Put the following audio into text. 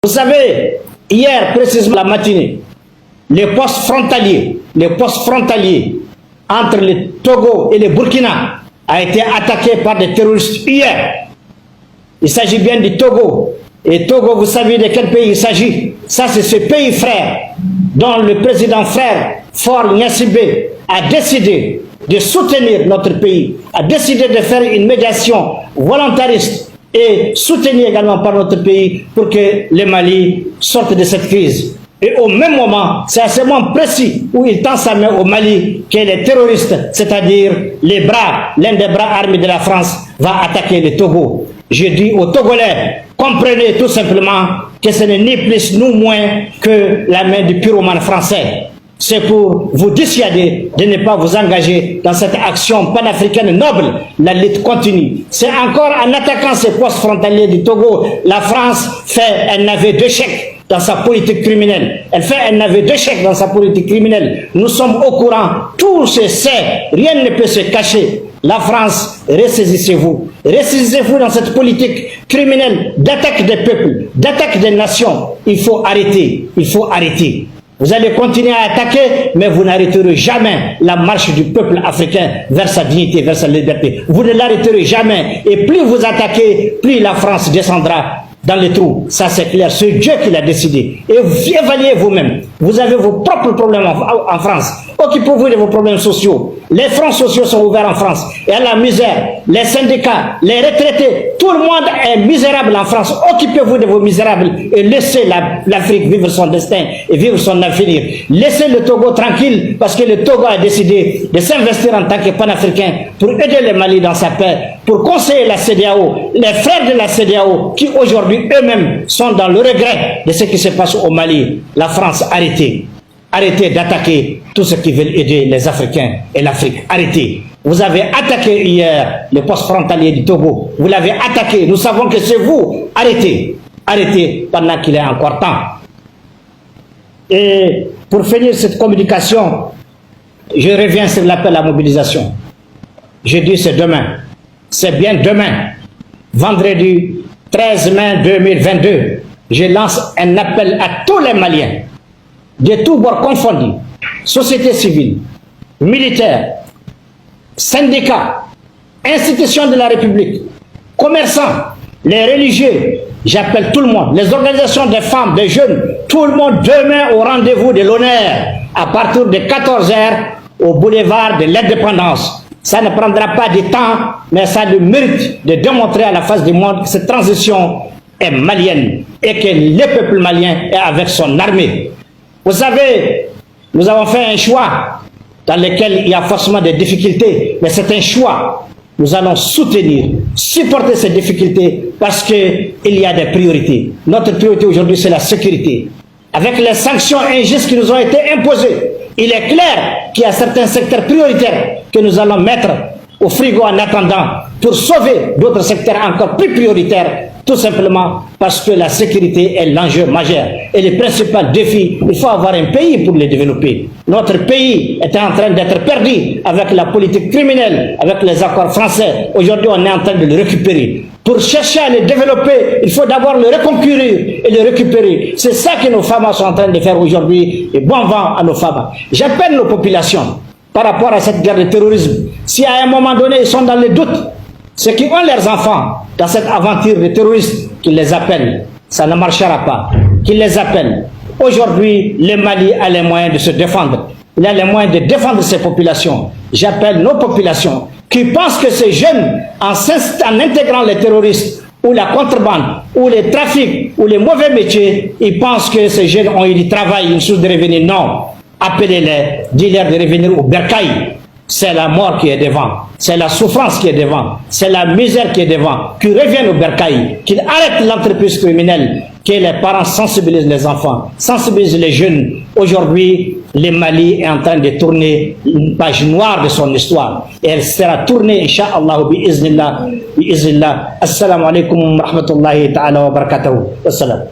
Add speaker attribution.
Speaker 1: Vous savez, hier, précisément la matinée, les postes frontaliers entre le Togo et le Burkina a été attaqué par des terroristes hier. Il s'agit bien du Togo. Et Togo, vous savez de quel pays il s'agit? Ça, c'est ce pays frère dont le président frère Faure Gnassingbé a décidé de soutenir notre pays, a décidé de faire une médiation volontariste et soutenue également par notre pays pour que le Mali sorte de cette crise. Et au même moment, c'est à ce moment précis où il tend sa main au Mali que les terroristes, c'est-à-dire l'un des bras armés de la France, va attaquer le Togo. Je dis aux Togolais, comprenez tout simplement que ce n'est ni plus ni moins que la main du pyromane français. C'est pour vous dissuader de ne pas vous engager dans cette action panafricaine noble. La lutte continue. C'est encore en attaquant ces postes frontaliers du Togo, la France fait un aveu d'échec dans sa politique criminelle. Elle fait un aveu d'échec dans sa politique criminelle. Nous sommes au courant. Tout se sait. Rien ne peut se cacher. La France, ressaisissez-vous. Ressaisissez-vous dans cette politique criminelle d'attaque des peuples, d'attaque des nations. Il faut arrêter. Il faut arrêter. Vous allez continuer à attaquer, mais vous n'arrêterez jamais la marche du peuple africain vers sa dignité, vers sa liberté. Vous ne l'arrêterez jamais. Et plus vous attaquez, plus la France descendra dans les trous. Ça, c'est clair. C'est Dieu qui l'a décidé. Et évaluez vous-même. Vous avez vos propres problèmes en France. Occupez-vous de vos problèmes sociaux. Les fronts sociaux sont ouverts en France. Et à la misère, les syndicats, les retraités, tout le monde est misérable en France. Occupez-vous de vos misérables et laissez l'Afrique vivre son destin et vivre son avenir. Laissez le Togo tranquille parce que le Togo a décidé de s'investir en tant que panafricain pour aider le Mali dans sa paix, pour conseiller la CEDEAO, les frères de la CEDEAO qui aujourd'hui eux-mêmes sont dans le regret de ce qui se passe au Mali. La France, arrêtez. Arrêtez d'attaquer tous ceux qui veulent aider les Africains et l'Afrique. Arrêtez. Vous avez attaqué hier le poste frontalier du Togo. Vous l'avez attaqué. Nous savons que c'est vous. Arrêtez. Arrêtez pendant qu'il est encore temps. Et pour finir cette communication, je reviens sur l'appel à la mobilisation. Je dis c'est demain. C'est bien demain. Vendredi 13 mai 2022. Je lance un appel à tous les Maliens, de tous bords confondus, société civile, militaires, syndicats, institutions de la République, commerçants, les religieux, j'appelle tout le monde, les organisations des femmes, des jeunes, tout le monde demain au rendez-vous de l'honneur à partir de 14 h au boulevard de l'Indépendance. Ça ne prendra pas de temps, mais ça a le mérite de démontrer à la face du monde que cette transition est malienne et que le peuple malien est avec son armée. Vous savez, nous avons fait un choix dans lequel il y a forcément des difficultés, mais c'est un choix. Nous allons soutenir, supporter ces difficultés parce qu'il y a des priorités. Notre priorité aujourd'hui, c'est la sécurité. Avec les sanctions injustes qui nous ont été imposées, il est clair qu'il y a certains secteurs prioritaires que nous allons mettre au frigo en attendant pour sauver d'autres secteurs encore plus prioritaires, tout simplement parce que la sécurité est l'enjeu majeur. Et le principal défi, il faut avoir un pays pour le développer. Notre pays est en train d'être perdu avec la politique criminelle, avec les accords français. Aujourd'hui, on est en train de le récupérer. Pour chercher à le développer, il faut d'abord le reconquérir et le récupérer. C'est ça que nos femmes sont en train de faire aujourd'hui. Et bon vent à nos femmes. J'appelle nos populations par rapport à cette guerre de terrorisme. Si à un moment donné, ils sont dans le doute, ceux qui ont leurs enfants dans cette aventure de terroristes, qu'ils les appellent. Ça ne marchera pas. Qu'ils les appellent. Aujourd'hui, le Mali a les moyens de se défendre. Il a les moyens de défendre ses populations. J'appelle nos populations qui pensent que ces jeunes, en intégrant les terroristes, ou la contrebande, ou les trafics, ou les mauvais métiers, ils pensent que ces jeunes ont eu du travail, une source de revenus. Non. Appelez-les, dis-leur de revenir au bercail. C'est la mort qui est devant, c'est la souffrance qui est devant, c'est la misère qui est devant. Qu'ils reviennent au bercail, qu'ils arrêtent l'entreprise criminelle, que les parents sensibilisent les enfants, sensibilisent les jeunes. Aujourd'hui, le Mali est en train de tourner une page noire de son histoire. Et elle sera tournée, Inch'Allah, bi-iznillah. Assalamu alaikum wa rahmatullahi ta'ala wa barakatuhu. Wassalam.